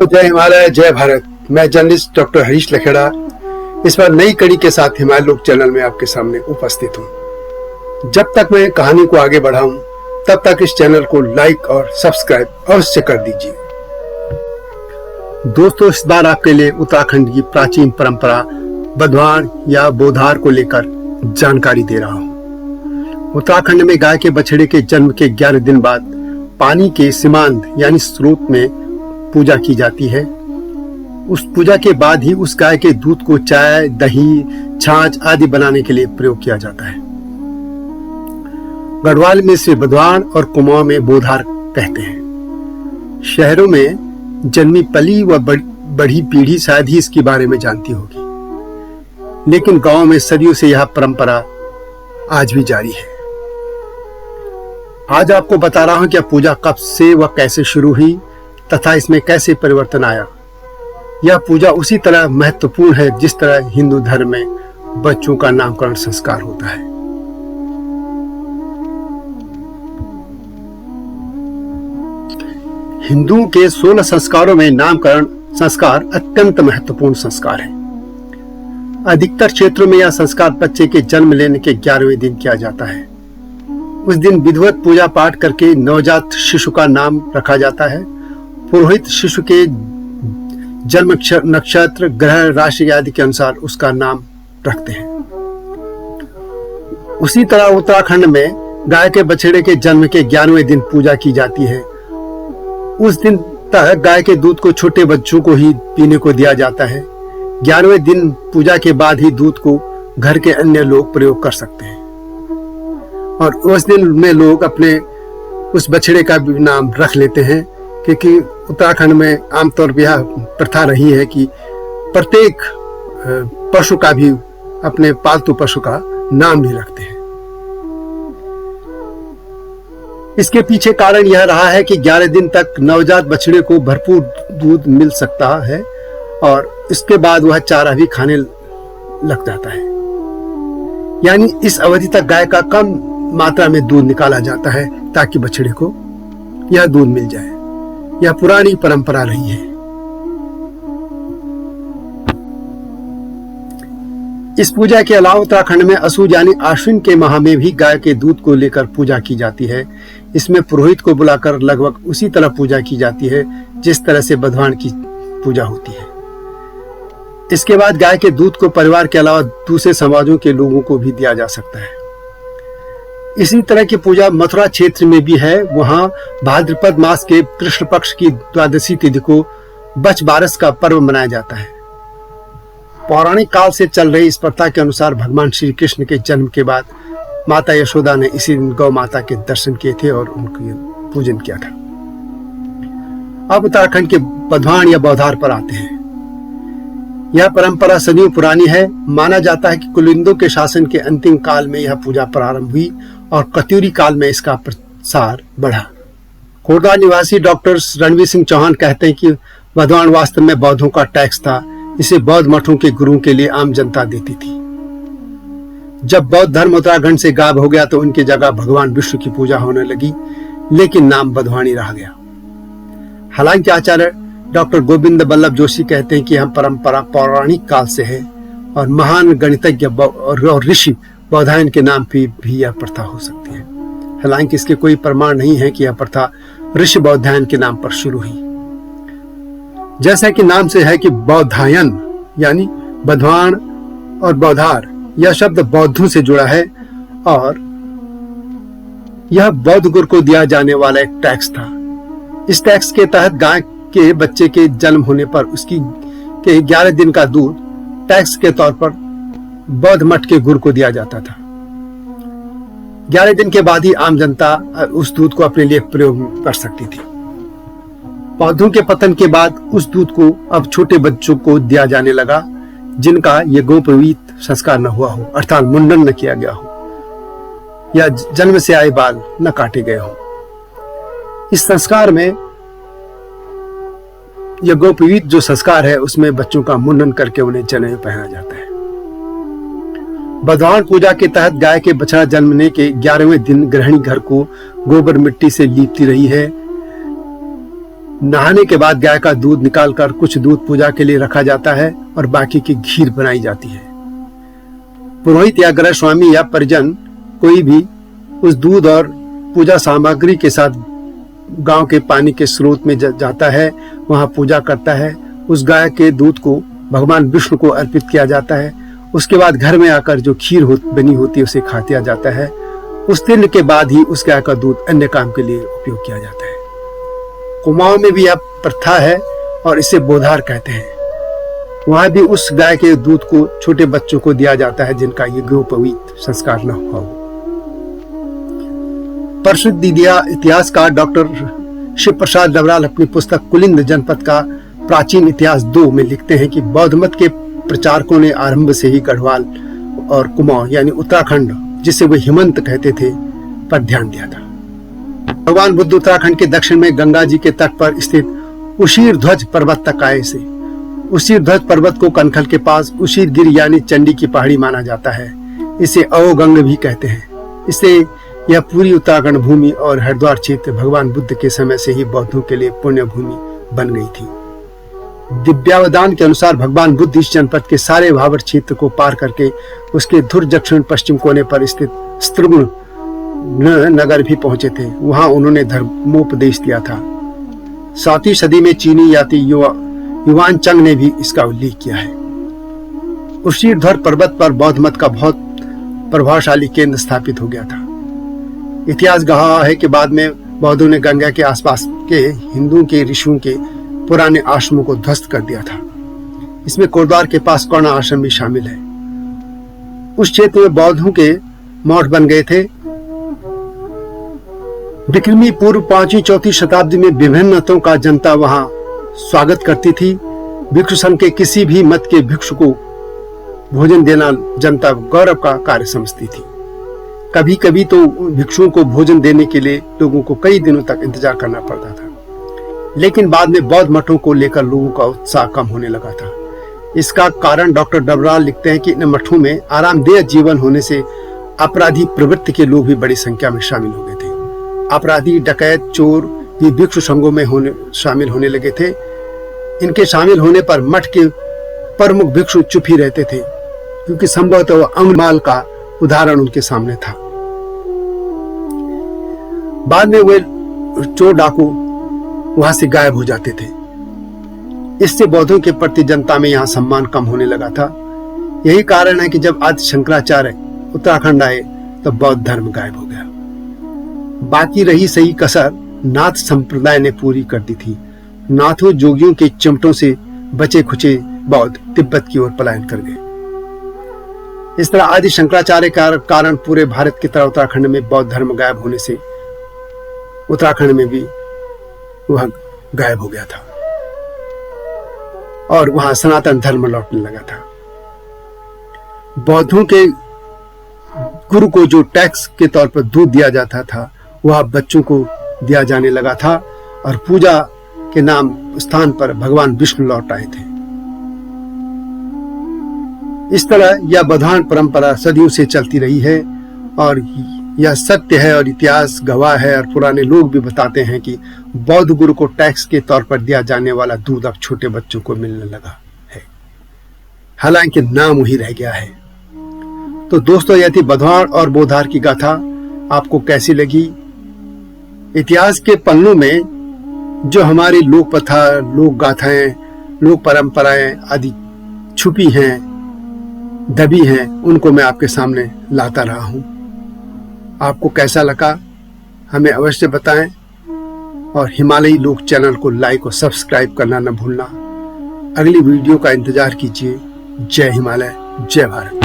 जय हिमालय, जय भारत। मैं जर्नलिस्ट डॉक्टर हरीश लखेड़ा इस बार नई कड़ी के साथ हिमालय लोक चैनल में आपके सामने उपस्थित हूँ। जब तक मैं कहानी को आगे बढ़ाऊं तब तक इस चैनल को लाइक और सब्सक्राइब अवश्य कर दीजिए। दोस्तों, इस बार आपके लिए उत्तराखंड की प्राचीन परंपरा बधवान या बोधार को लेकर जानकारी दे रहा हूँ। उत्तराखंड में गाय के बछड़े के जन्म के 11 दिन बाद पानी के सीमांत यानी स्रोत में पूजा की जाती है। उस पूजा के बाद ही उस गाय के दूध को चाय, दही, छाछ आदि बनाने के लिए प्रयोग किया जाता है। गढ़वाल में इसे बधवान और कुमाऊं में बोधार कहते हैं। शहरों में जन्मी पली व बड़ी पीढ़ी शायद ही इसके बारे में जानती होगी, लेकिन गांव में सदियों से यह परंपरा आज भी जारी है। आज आपको बता रहा हूं कि यह पूजा कब से व कैसे शुरू हुई तथा इसमें कैसे परिवर्तन आया। यह पूजा उसी तरह महत्वपूर्ण है जिस तरह हिंदू धर्म में बच्चों का नामकरण संस्कार होता है। हिंदुओं के 16 संस्कारों में नामकरण संस्कार अत्यंत महत्वपूर्ण संस्कार है। अधिकतर क्षेत्रों में यह संस्कार बच्चे के जन्म लेने के 11वें दिन किया जाता है। उस दिन विधिवत पूजा पाठ करके नवजात शिशु का नाम रखा जाता है। पुरोहित शिशु के जन्म नक्षत्र, ग्रह, राशि आदि के अनुसार उसका नाम रखते हैं। उसी तरह उत्तराखंड में गाय के बछड़े के जन्म के 11वें दिन पूजा की जाती है। उस दिन तक गाय के दूध को छोटे बच्चों को ही पीने को दिया जाता है। 11वें दिन पूजा के बाद ही दूध को घर के अन्य लोग प्रयोग कर सकते हैं और उस दिन में लोग अपने उस बछड़े का भी नाम रख लेते हैं, क्योंकि उत्तराखंड में आमतौर पर यह प्रथा रही है कि प्रत्येक पशु का भी अपने पालतू पशु का नाम भी रखते हैं। इसके पीछे कारण यह रहा है कि 11 दिन तक नवजात बछड़े को भरपूर दूध मिल सकता है और इसके बाद वह चारा भी खाने लग जाता है। यानी इस अवधि तक गाय का कम मात्रा में दूध निकाला जाता है ताकि बछड़े को यह दूध मिल जाए। यह पुरानी परंपरा रही है। इस पूजा के अलावा उत्तराखंड में असू यानी आश्विन के माह में भी गाय के दूध को लेकर पूजा की जाती है। इसमें पुरोहित को बुलाकर लगभग उसी तरह पूजा की जाती है जिस तरह से बधवान की पूजा होती है। इसके बाद गाय के दूध को परिवार के अलावा दूसरे समाजों के लोगों को भी दिया जा सकता है। इसी तरह की पूजा मथुरा क्षेत्र में भी है। वहां भाद्रपद मास के कृष्ण पक्ष की द्वादशी तिथि को बछ बारस का पर्व मनाया जाता है। पौराणिक काल से चल रही इस प्रथा के अनुसार भगवान श्री कृष्ण के जन्म के बाद माता यशोदा ने इसी दिन गौ माता के दर्शन किए थे और उनका पूजन किया था। अब उत्तराखंड के बधवान या बोधार पर आते हैं। यह परंपरा सदियों पुरानी है। माना जाता है कि कुलिंदों के शासन के अंतिम काल में यह पूजा प्रारंभ हुई और कत्यूरी काल में इसका प्रसार बढ़ा। खोरदा निवासी डॉक्टर रणवीर सिंह चौहान कहते हैं कि बधवान वास्तव में बौद्धों का टैक्स था। इसे बौद्ध मठों के गुरुओं के लिए आम जनता देती थी। जब बौद्ध धर्म उत्तराखंड से गायब हो गया तो उनकी जगह भगवान विष्णु की पूजा होने लगी, लेकिन नाम बधवानी रह गया। हालांकि आचार्य डॉक्टर गोविंद बल्लभ जोशी कहते हैं कि यह परंपरा पौराणिक काल से है और महान गणितज्ञ और ऋषि बौधायन के नाम पे भी यह प्रथा हो सकती है। हालांकि इसके कोई प्रमाण नहीं है कि यह प्रथा ऋषि बौधायन के नाम पर शुरू हुई। जैसा कि नाम से है कि बौधायन यानी बधवान और बोधार, यह शब्द बौद्धों से जुड़ा है और यह बौद्ध गुरु को दिया जाने वाला एक टैक्स था। इस टैक्स के तहत गाय के बच्चे के जन्म होने पर उसकी के 11 दिन का दूध टैक्स के तौर पर बौद्ध मठ के गुरु को दिया जाता था। 11 दिन के बाद ही आम जनता उस दूध को अपने लिए प्रयोग कर सकती थी। बौद्धों के पतन के बाद उस दूध को अब छोटे बच्चों को दिया जाने लगा जिनका ये गोपवीत संस्कार न हुआ हो, अर्थात मुंडन न किया गया हो या जन्म से आए बाल न काटे गए हो। इस संस्कार में यह गोपवीत जो संस्कार है उसमें बच्चों का मुंडन करके उन्हें जनेऊ पहना जाता है। बधवान पूजा के तहत गाय के बछड़ा जन्मने के 11वें दिन गृहिणी घर को गोबर मिट्टी से लीपती रही है। नहाने के बाद गाय का दूध निकालकर कुछ दूध पूजा के लिए रखा जाता है और बाकी की खीर बनाई जाती है। पुरोहित या गृह स्वामी या परिजन कोई भी उस दूध और पूजा सामग्री के साथ गांव के पानी के स्रोत में जाता है, वहां पूजा करता है। उस गाय के दूध को भगवान विष्णु को अर्पित किया जाता है। उसके बाद घर में आकर जो खीर बनी होती है उसे खा दिया जाता है। उस दिन के बाद ही उस गाय का दूध अन्य काम के लिए उपयोग किया जाता है। कुमाऊं में भी यह प्रथा है और इसे बोधार कहते हैं। वहां भी उस गाय के दूध को छोटे बच्चों को दिया जाता है जिनका यज्ञोपवीत संस्कार न हुआ हो। प्रसिद्ध इतिहासकार डॉक्टर शिव प्रसाद डबराल अपनी पुस्तक कुलिंद जनपद का प्राचीन इतिहास 2 में लिखते हैं कि बौद्ध मत के प्रचारकों ने आरंभ से ही गढ़वाल और कुमाऊं यानी उत्तराखंड, जिसे वे हिमंत कहते थे, पर ध्यान दिया था। भगवान बुद्ध उत्तराखंड के दक्षिण में गंगा जी के तट पर स्थित उशीर ध्वज पर्वत तक आए से उशीर ध्वज पर्वत को कनखल के पास उशीर गिरी यानी चंडी की पहाड़ी माना जाता है। इसे अवगंग भी कहते हैं। इससे यह पूरी उत्तराखंड भूमि और हरिद्वार क्षेत्र भगवान बुद्ध के समय से ही बौद्धों के लिए पुण्य भूमि बन गई थी। दिव्यावदान के अनुसार भगवान बुद्ध इस जनपद के सारे भावर क्षेत्र को पार करके उसके धुर दक्षिण पश्चिम कोने पर स्थित स्त्रुगुण नगर भी पहुंचे थे। वहां उन्होंने धर्मोपदेश दिया था। 7वीं सदी में चीनी यात्री युवान चंग ने भी इसका उल्लेख किया है। उशीरध्वज पर्वत पर बौद्ध मत का बहुत प्रभावशाली केंद्र स्थापित हो गया था। इतिहास गवाह है कि बाद में बौद्धों ने गंगा के आसपास के हिंदुओं के ऋषियों के पुराने आश्रमों को ध्वस्त कर दिया था। इसमें कोटद्वार के पास कर्ण आश्रम भी शामिल है। उस क्षेत्र में बौद्धों के मठ बन गए थे। विक्रमी पूर्व 5वीं-4वीं शताब्दी में विभिन्न मतों का जनता वहां स्वागत करती थी। भिक्षु संघ के किसी भी मत के भिक्षु को भोजन देना जनता गौरव का कार्य समझती थी। कभी कभी तो भिक्षुओं को भोजन देने के लिए लोगों को कई दिनों तक इंतजार करना पड़ता था। लेकिन बाद में बौद्ध मठों को लेकर लोगों का उत्साह कम होने लगा था। इसका कारण डॉक्टर डबराल लिखते हैं कि इन मठों में आरामदेह जीवन होने से अपराधी प्रवृत्ति के लोग भी बड़ी संख्या में शामिल हो गए थे। अपराधी, डकैत, चोर भी भिक्षु संघों में शामिल होने लगे थे। इनके शामिल होने पर मठ के प्रमुख भिक्षु चुप ही रहते थे, क्योंकि संभवतः अंगमाल का उदाहरण उनके सामने था। बाद में वे चोर डाकू वहां से गायब हो जाते थे। इससे बौद्धों के प्रति जनता में यहाँ सम्मान कम होने लगा था। यही कारण है कि जब आदि शंकराचार्य उत्तराखंड आए तो बौद्ध धर्म गायब हो गया। बाकी रही सही कसर नाथ संप्रदाय ने पूरी कर दी थी। नाथों जोगियों के चिमटों से बचे खुचे बौद्ध तिब्बत की ओर पलायन कर गए। इस तरह आदि शंकराचार्य के कारण पूरे भारत की तरह उत्तराखंड में बौद्ध धर्म गायब होने से उत्तराखंड में भी वह गायब हो गया था और वहां सनातन धर्म लौटने लगा था। बौद्धों के गुरु को जो टैक्स के तौर पर दूध दिया जाता था वह बच्चों को दिया जाने लगा था और पूजा के नाम स्थान पर भगवान विष्णु लौट आए थे। इस तरह यह बौद्धान परंपरा सदियों से चलती रही है और यह सत्य है और इतिहास गवाह है और पुराने लोग भी बताते हैं कि बौद्ध गुरु को टैक्स के तौर पर दिया जाने वाला दूध अब छोटे बच्चों को मिलने लगा है। हालांकि नाम वही रह गया है। तो दोस्तों, यह थी बौद्धान और बोधार की गाथा। आपको कैसी लगी? इतिहास के पन्नों में जो हमारी लोक प्रथा, लोक गाथाएं, लोक परंपराएं आदि छुपी हैं, दबी हैं, उनको मैं आपके सामने लाता रहा हूं। आपको कैसा लगा हमें अवश्य बताएं और हिमालयी लोक चैनल को लाइक और सब्सक्राइब करना न भूलना। अगली वीडियो का इंतजार कीजिए। जय हिमालय, जय भारत।